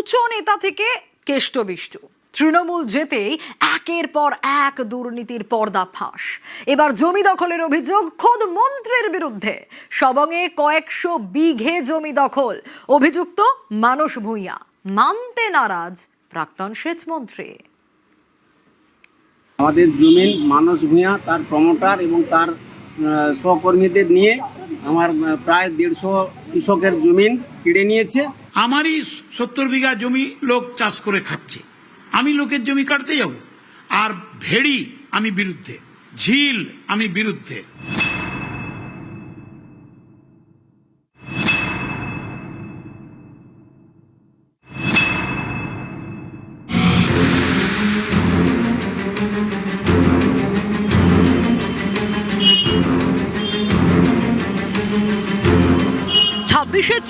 উঁচু নেতা থেকে কেষ্টবিষ্টু, তৃণমূল যেতেই একের পর এক দুর্নীতির পর্দা ফাঁস। এবার জমি দখলের অভিযোগ খোদ মন্ত্রীর বিরুদ্ধে। সবংয়ে কয়েকশো বিঘে জমি দখল, অভিযুক্ত মানস ভূঁইয়া, মানতে নারাজ প্রাক্তন সেচ মন্ত্রী। আমাদের জমিন মানস ভূঁইয়া, তার প্রমোটার এবং তার সহকর্মীদের নিয়ে আমার প্রায় 150 কৃষকের জমিন কেড়ে নিয়েছে। আমারই 70 বিঘা জমি লোক চাষ করে খাচ্ছে, আমি লোকের জমি কাটতে যাব? আর ভেড়ি আমি বিরুদ্ধে, ঝিল আমি বিরুদ্ধে।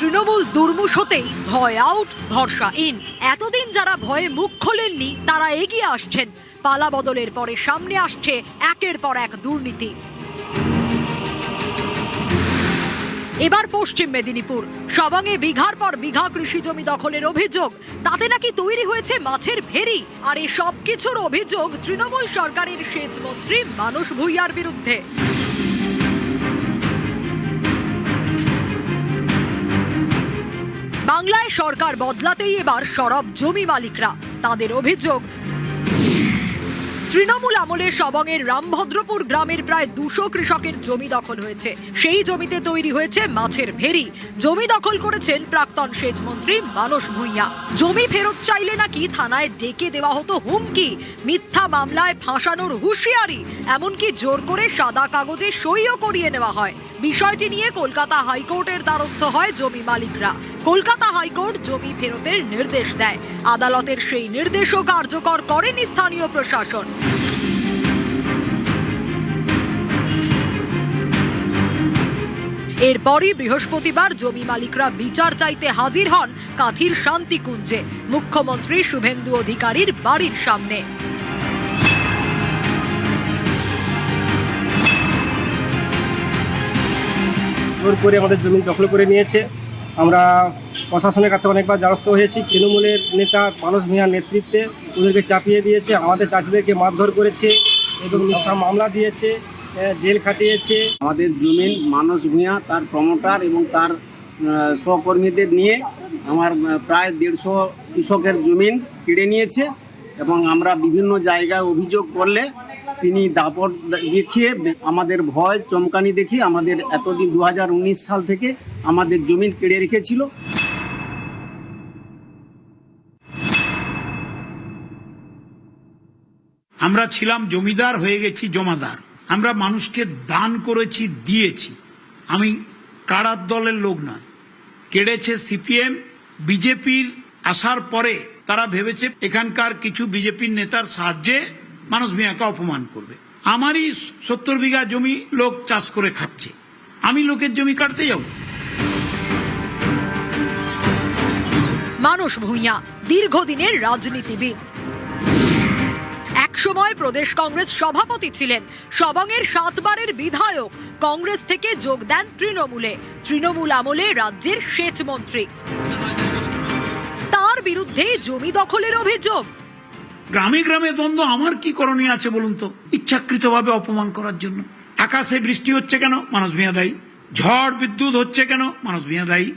তৃণমূল দুর্মুষ হতেই ভয় আউট, ভরসা ইন। এতদিন যারা ভয়ে মুখ খোলেননি তারা এগিয়ে আসছেন। পালা বদলের পরে সামনে আসছে একের পর এক দুর্নীতি। এবার পশ্চিম মেদিনীপুর সবংয়ে বিঘার পর বিঘা কৃষি জমি দখলের অভিযোগ। তাতে নাকি তৈরি হয়েছে মাছের ভেড়ি। আর এই সব কিছুর অভিযোগ তৃণমূল সরকারের সেচ মন্ত্রী মানস ভূঁইয়ার বিরুদ্ধে। বাংলায় সরকার বদলাতেই এবার সরব জমি মালিকরা। তাদের অভিযোগ, তৃণমূল আমলে সবংয়ের রামভদ্রপুর গ্রামের প্রায় 200 কৃষকের জমি দখল হয়েছে। সেই জমিতে তৈরি হয়েছে মাছের ভেড়ি। জমি দখল করেছেন প্রাক্তন সেচ মন্ত্রী মানস ভূঁইয়া। জমি ফেরত চাইলে নাকি থানায় ডেকে দেওয়া হতো হুমকি, মিথ্যা মামলায় ফাঁসানোর হুঁশিয়ারি, এমনকি জোর করে সাদা কাগজে সইও করিয়ে নেওয়া হয়। বিষয়টি নিয়ে কলকাতা হাইকোর্টের দ্বারস্থ হয় জমি মালিকরা। কলকাতা হাইকোর্ট জমি ফেরতের নির্দেশ দেয়। আদালতের সেই নির্দেশও কার্যকর করেনি স্থানীয় প্রশাসন। এরপরই বৃহস্পতিবার জমি মালিকরা বিচার চাইতে হাজির হন কাঁথির শান্তিকুঞ্জে, মুখ্যমন্ত্রী শুভেন্দু অধিকারীর বাড়ির সামনে। জোর করে আমাদের জমি দখল করে নিয়েছে। আমরা প্রশাসনের কাছে অনেকবার দ্বারস্থ হয়েছি। তৃণমূলের নেতা মানস ভূঁইয়ার নেতৃত্বে ওদেরকে চাপিয়ে দিয়েছে, আমাদের চাষিদেরকে মারধর করেছে এবং মিথ্যা মামলা দিয়েছে, জেল খাটিয়েছে। আমাদের জমিন মানস ভূঁইয়া, তার প্রমোটার এবং তার সহকর্মীদের নিয়ে আমার প্রায় 150 কৃষকের জমিন কেড়ে নিয়েছে এবং আমরা বিভিন্ন জায়গায় অভিযোগ করলে তিনি দাপট দেখিয়ে আমাদের ভয় চমকানি দেখিয়ে আমাদের এতদিন 2019 সাল থেকে আমাদের জমিন কেড়ে রেখেছিল। আমরা ছিলাম জমিদার, হয়ে গেছি জমাদার। আমরা মানুষকে দান করেছি, দিয়েছি। আমি কারার দলের লোক নয়। কেড়েছে সিপিএম। বিজেপির আসার পরে তারা ভেবেছে এখানকার কিছু বিজেপির নেতার সাহায্যে মানস ভূঁইয়াকে অপমান করবে। আমারই 70 বিঘা জমি লোক চাষ করে খাচ্ছে, আমি লোকের জমি কাটতে যাব? মানস ভূঁইয়া দীর্ঘদিনের রাজনীতিবিদ, একসময় প্রদেশ কংগ্রেস সভাপতি ছিলেন, সবংয়ের 7 বারের বিধায়ক। কংগ্রেস থেকে যোগ দেন তৃণমূলে। তৃণমূল আমলে রাজ্যের সেচ মন্ত্রী। তার বিরুদ্ধে জমি দখলের অভিযোগ। গ্রামে গ্রামে দ্বন্দ্ব, আমার কি করণীয় আছে বলুন তো? ইচ্ছাকৃতভাবে অপমান করার জন্য। আকাশে বৃষ্টি হচ্ছে কেন? মানস ভূঁইয়া দায়ী। ঝড় বিদ্যুৎ হচ্ছে কেন? মানস ভূঁইয়া দায়ী।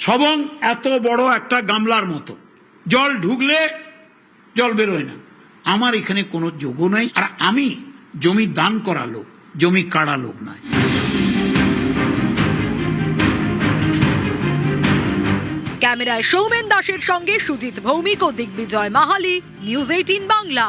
সবং এত বড় একটা গামলার মতো, জল ঢুকলে জল বেরোয় না। আমার এখানে কোনো যোগ্য নাই। আর আমি জমি দান করা লোক, জমি কাড়া লোক নয়। ক্যামেরায় সৌমেন দাসের সঙ্গে সুজিত ভৌমিক ও দিগ্বিজয় মাহালি, নিউজ 18 বাংলা।